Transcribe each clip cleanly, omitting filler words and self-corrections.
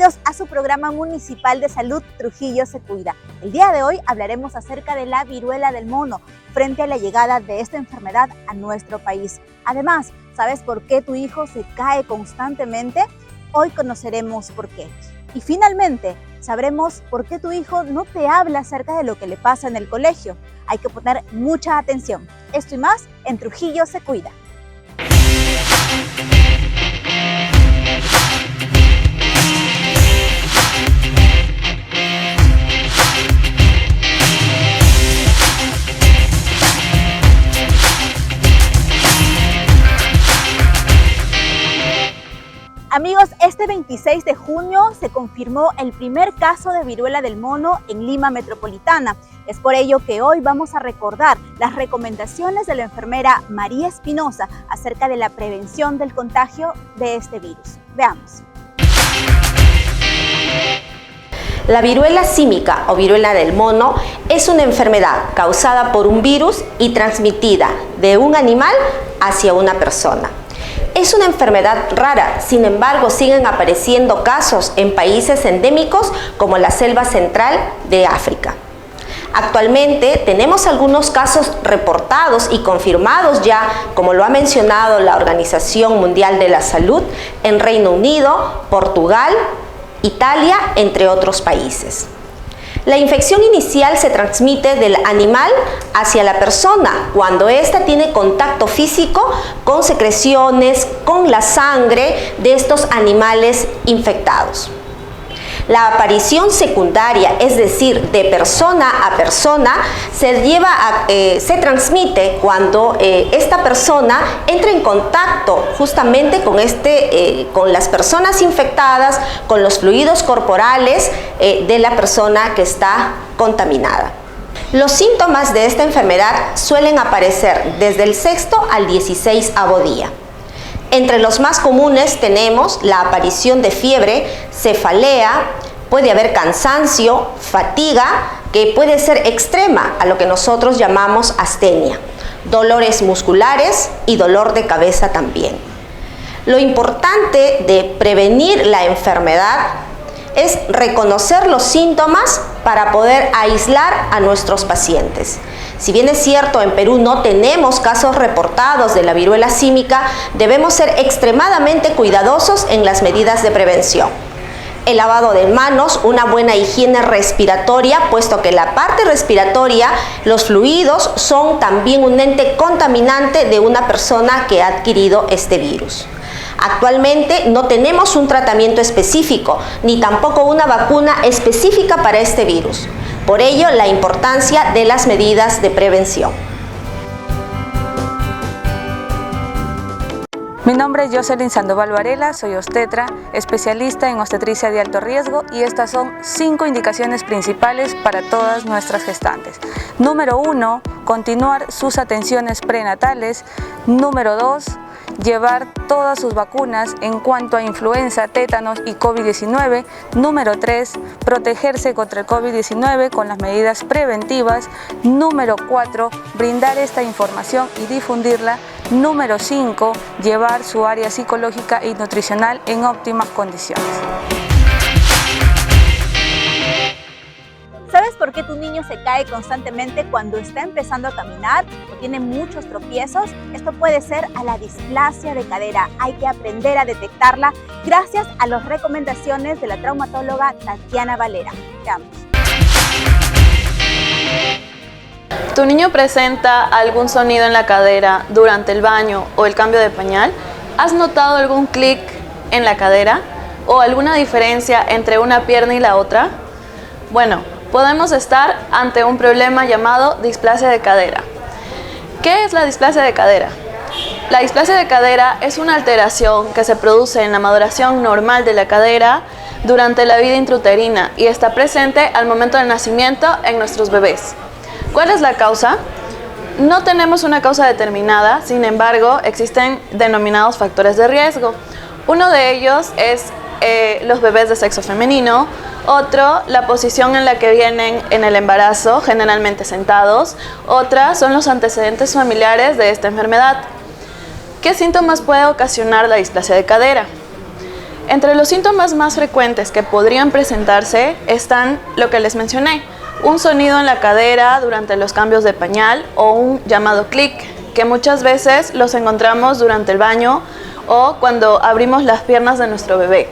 Bienvenidos a su programa municipal de salud Trujillo se cuida. El día de hoy hablaremos acerca de la viruela del mono frente a la llegada de esta enfermedad a nuestro país. Además, ¿sabes por qué tu hijo se cae constantemente? Hoy conoceremos por qué. Y finalmente, sabremos por qué tu hijo no te habla acerca de lo que le pasa en el colegio. Hay que poner mucha atención. Esto y más en Trujillo se cuida. Amigos, este 26 de junio se confirmó el primer caso de viruela del mono en Lima Metropolitana. Es por ello que hoy vamos a recordar las recomendaciones de la enfermera María Espinosa acerca de la prevención del contagio de este virus. Veamos. La viruela símica o viruela del mono es una enfermedad causada por un virus y transmitida de un animal hacia una persona. Es una enfermedad rara, sin embargo siguen apareciendo casos en países endémicos como la selva central de África. Actualmente tenemos algunos casos reportados y confirmados ya, como lo ha mencionado la Organización Mundial de la Salud, en Reino Unido, Portugal, Italia, entre otros países. La infección inicial se transmite del animal hacia la persona cuando ésta tiene contacto físico con secreciones, con la sangre de estos animales infectados. La aparición secundaria, es decir, de persona a persona, se transmite cuando esta persona entra en contacto justamente con las personas infectadas, con los fluidos corporales de la persona que está contaminada. Los síntomas de esta enfermedad suelen aparecer desde el 6º al 16º día. Entre los más comunes tenemos la aparición de fiebre, cefalea, puede haber cansancio, fatiga, que puede ser extrema, a lo que nosotros llamamos astenia, dolores musculares y dolor de cabeza también. Lo importante de prevenir la enfermedad es reconocer los síntomas para poder aislar a nuestros pacientes. Si bien es cierto, en Perú no tenemos casos reportados de la viruela símica, debemos ser extremadamente cuidadosos en las medidas de prevención. El lavado de manos, una buena higiene respiratoria, puesto que la parte respiratoria, los fluidos, son también un ente contaminante de una persona que ha adquirido este virus. Actualmente no tenemos un tratamiento específico, ni tampoco una vacuna específica para este virus. Por ello, la importancia de las medidas de prevención. Mi nombre es Jocelyn Sandoval Varela, soy obstetra, especialista en obstetricia de alto riesgo y estas son 5 indicaciones principales para todas nuestras gestantes. Número 1, continuar sus atenciones prenatales. Número 2, llevar todas sus vacunas en cuanto a influenza, tétanos y COVID-19. Número 3, protegerse contra el COVID-19 con las medidas preventivas. Número 4, brindar esta información y difundirla. Número 5, llevar su área psicológica y nutricional en óptimas condiciones. ¿Sabes por qué tu niño se cae constantemente cuando está empezando a caminar o tiene muchos tropiezos? Esto puede ser a la displasia de cadera. Hay que aprender a detectarla gracias a las recomendaciones de la traumatóloga Tatiana Valera. Veamos. ¿Tu niño presenta algún sonido en la cadera durante el baño o el cambio de pañal? ¿Has notado algún clic en la cadera o alguna diferencia entre una pierna y la otra? Bueno, podemos estar ante un problema llamado displasia de cadera. ¿Qué es la displasia de cadera? La displasia de cadera es una alteración que se produce en la maduración normal de la cadera durante la vida intrauterina y está presente al momento del nacimiento en nuestros bebés. ¿Cuál es la causa? No tenemos una causa determinada, sin embargo, existen denominados factores de riesgo. Uno de ellos es los bebés de sexo femenino, otro, la posición en la que vienen en el embarazo, generalmente sentados, otra son los antecedentes familiares de esta enfermedad. ¿Qué síntomas puede ocasionar la displasia de cadera? Entre los síntomas más frecuentes que podrían presentarse están lo que les mencioné, un sonido en la cadera durante los cambios de pañal o un llamado clic, que muchas veces los encontramos durante el baño o cuando abrimos las piernas de nuestro bebé.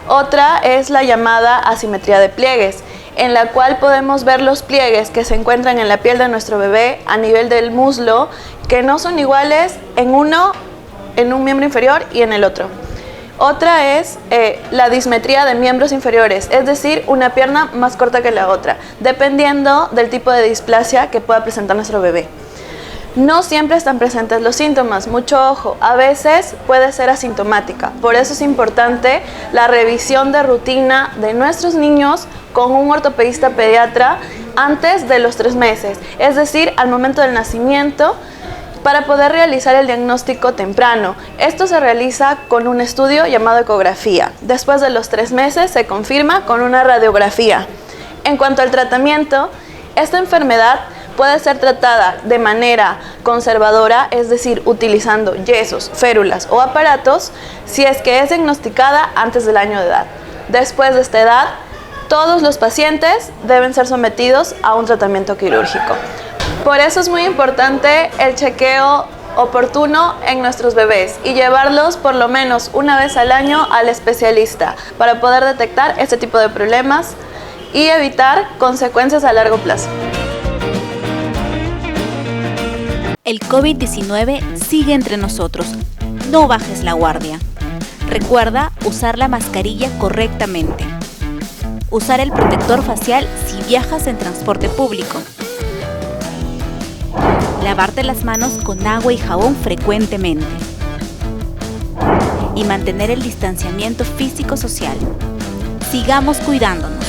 Otra es la llamada asimetría de pliegues, en la cual podemos ver los pliegues que se encuentran en la piel de nuestro bebé a nivel del muslo, que no son iguales en un miembro inferior y en el otro. Otra es la dismetría de miembros inferiores, es decir, una pierna más corta que la otra, dependiendo del tipo de displasia que pueda presentar nuestro bebé. No siempre están presentes los síntomas, mucho ojo, a veces puede ser asintomática, por eso es importante la revisión de rutina de nuestros niños con un ortopedista pediatra antes de los 3 meses, es decir, al momento del nacimiento, para poder realizar el diagnóstico temprano. Esto se realiza con un estudio llamado ecografía. Después de los 3 meses se confirma con una radiografía. En cuanto al tratamiento, esta enfermedad puede ser tratada de manera conservadora, es decir, utilizando yesos, férulas o aparatos, si es que es diagnosticada antes del año de edad. Después de esta edad, todos los pacientes deben ser sometidos a un tratamiento quirúrgico. Por eso es muy importante el chequeo oportuno en nuestros bebés y llevarlos por lo menos una vez al año al especialista para poder detectar este tipo de problemas y evitar consecuencias a largo plazo. El COVID-19 sigue entre nosotros. No bajes la guardia. Recuerda usar la mascarilla correctamente. Usar el protector facial si viajas en transporte público. Lavarte las manos con agua y jabón frecuentemente. Y mantener el distanciamiento físico-social. Sigamos cuidándonos.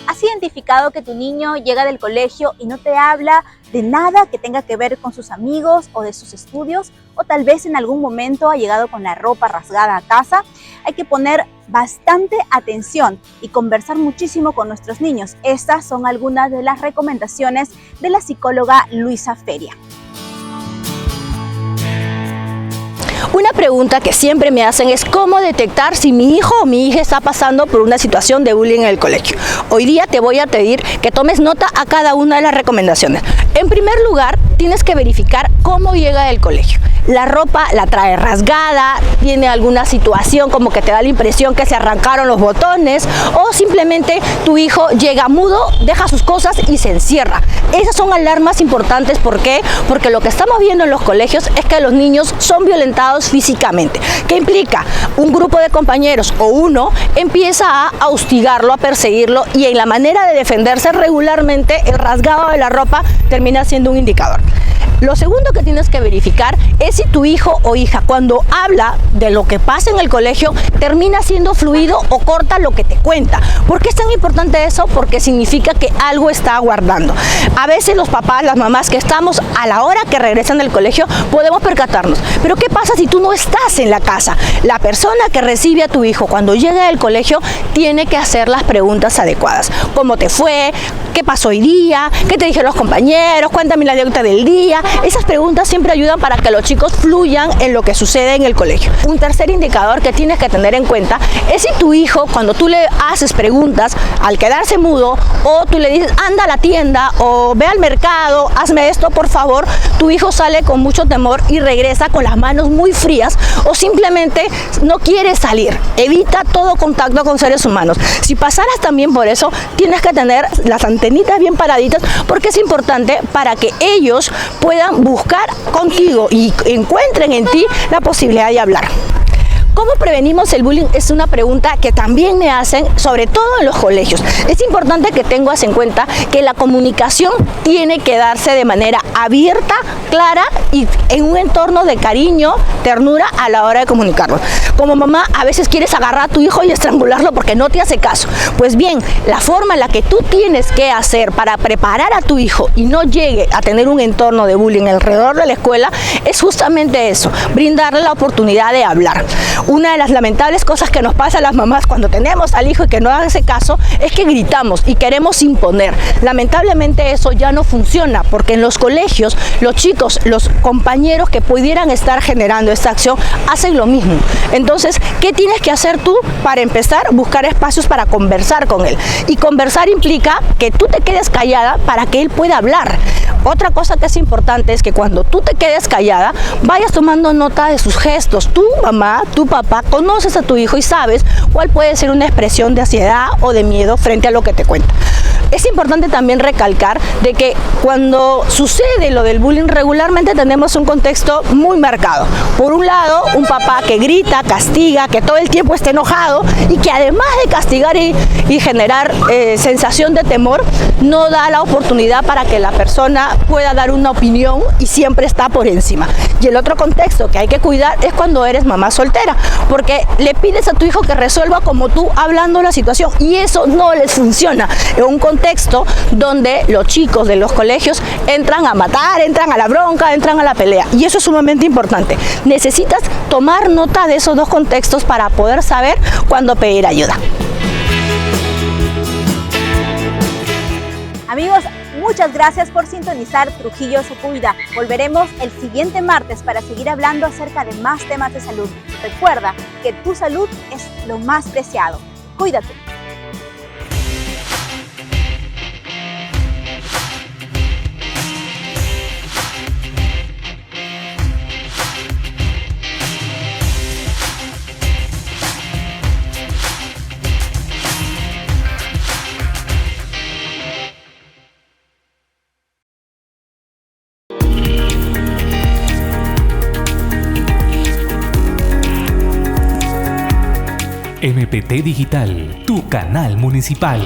¿Has identificado que tu niño llega del colegio y no te habla de nada que tenga que ver con sus amigos o de sus estudios? O tal vez en algún momento ha llegado con la ropa rasgada a casa. Hay que poner bastante atención y conversar muchísimo con nuestros niños. Estas son algunas de las recomendaciones de la psicóloga Luisa Feria. Una pregunta que siempre me hacen es cómo detectar si mi hijo o mi hija está pasando por una situación de bullying en el colegio. Hoy día te voy a pedir que tomes nota a cada una de las recomendaciones. En primer lugar, tienes que verificar cómo llega del colegio. La ropa la trae rasgada, tiene alguna situación como que te da la impresión que se arrancaron los botones, o simplemente tu hijo llega mudo, deja sus cosas y se encierra. Esas son alarmas importantes. ¿Por qué? Porque lo que estamos viendo en los colegios es que los niños son violentados físicamente. ¿Qué implica? Un grupo de compañeros o uno empieza a hostigarlo, a perseguirlo, y en la manera de defenderse regularmente el rasgado de la ropa termina siendo un indicador. Lo segundo que tienes que verificar es si tu hijo o hija, cuando habla de lo que pasa en el colegio, termina siendo fluido o corta lo que te cuenta. ¿Por qué es tan importante eso? Porque significa que algo está guardando. A veces los papás, las mamás que estamos a la hora que regresan del colegio podemos percatarnos. Pero ¿qué pasa si tú no estás en la casa? La persona que recibe a tu hijo cuando llega del colegio tiene que hacer las preguntas adecuadas. ¿Cómo te fue? ¿Qué pasó hoy día? ¿Qué te dijeron los compañeros? Cuéntame la anécdota del día. Esas preguntas siempre ayudan para que los chicos fluyan en lo que sucede en el colegio. Un tercer indicador que tienes que tener en cuenta es si tu hijo, cuando tú le haces preguntas, al quedarse mudo, o tú le dices anda a la tienda o ve al mercado, hazme esto por favor, tu hijo sale con mucho temor y regresa con las manos muy frías, o simplemente no quiere salir. Evita todo contacto con seres humanos. Si pasaras también por eso, tienes que tener las antenitas bien paraditas, porque es importante para que ellos puedan buscar contigo y encuentren en ti la posibilidad de hablar. ¿Cómo prevenimos el bullying? Es una pregunta que también me hacen, sobre todo en los colegios. Es importante que tengas en cuenta que la comunicación tiene que darse de manera abierta, clara y en un entorno de cariño, ternura a la hora de comunicarlo. Como mamá, a veces quieres agarrar a tu hijo y estrangularlo porque no te hace caso. Pues bien, la forma en la que tú tienes que hacer para preparar a tu hijo y no llegue a tener un entorno de bullying alrededor de la escuela es justamente eso, brindarle la oportunidad de hablar. una de las lamentables cosas que nos pasa a las mamás cuando tenemos al hijo y que no hace caso es que gritamos y queremos imponer. Lamentablemente eso ya no funciona, porque en los colegios los chicos, los compañeros que pudieran estar generando esta acción hacen lo mismo. Entonces, ¿qué tienes que hacer tú? Para empezar, buscar espacios para conversar con él. Y conversar implica que tú te quedes callada para que él pueda hablar. Otra cosa que es importante es que cuando tú te quedes callada, vayas tomando nota de sus gestos. Tu mamá, tu papá, conoces a tu hijo y sabes cuál puede ser una expresión de ansiedad o de miedo frente a lo que te cuenta. Es importante también recalcar de que cuando sucede lo del bullying, regularmente tenemos un contexto muy marcado. Por un lado, un papá que grita, castiga, que todo el tiempo está enojado y que además de castigar y generar sensación de temor, no da la oportunidad para que la persona pueda dar una opinión y siempre está por encima. Y el otro contexto que hay que cuidar es cuando eres mamá soltera, porque le pides a tu hijo que resuelva como tú hablando la situación y eso no les funciona. En un contexto donde los chicos de los colegios entran a matar, entran a la bronca, entran a la pelea, y eso es sumamente importante. Necesitas tomar nota de esos dos contextos para poder saber cuándo pedir ayuda. Amigos, muchas gracias por sintonizar Trujillo se cuida. Volveremos el siguiente martes para seguir hablando acerca de más temas de salud. Recuerda que tu salud es lo más preciado. Cuídate. MPT Digital, tu canal municipal.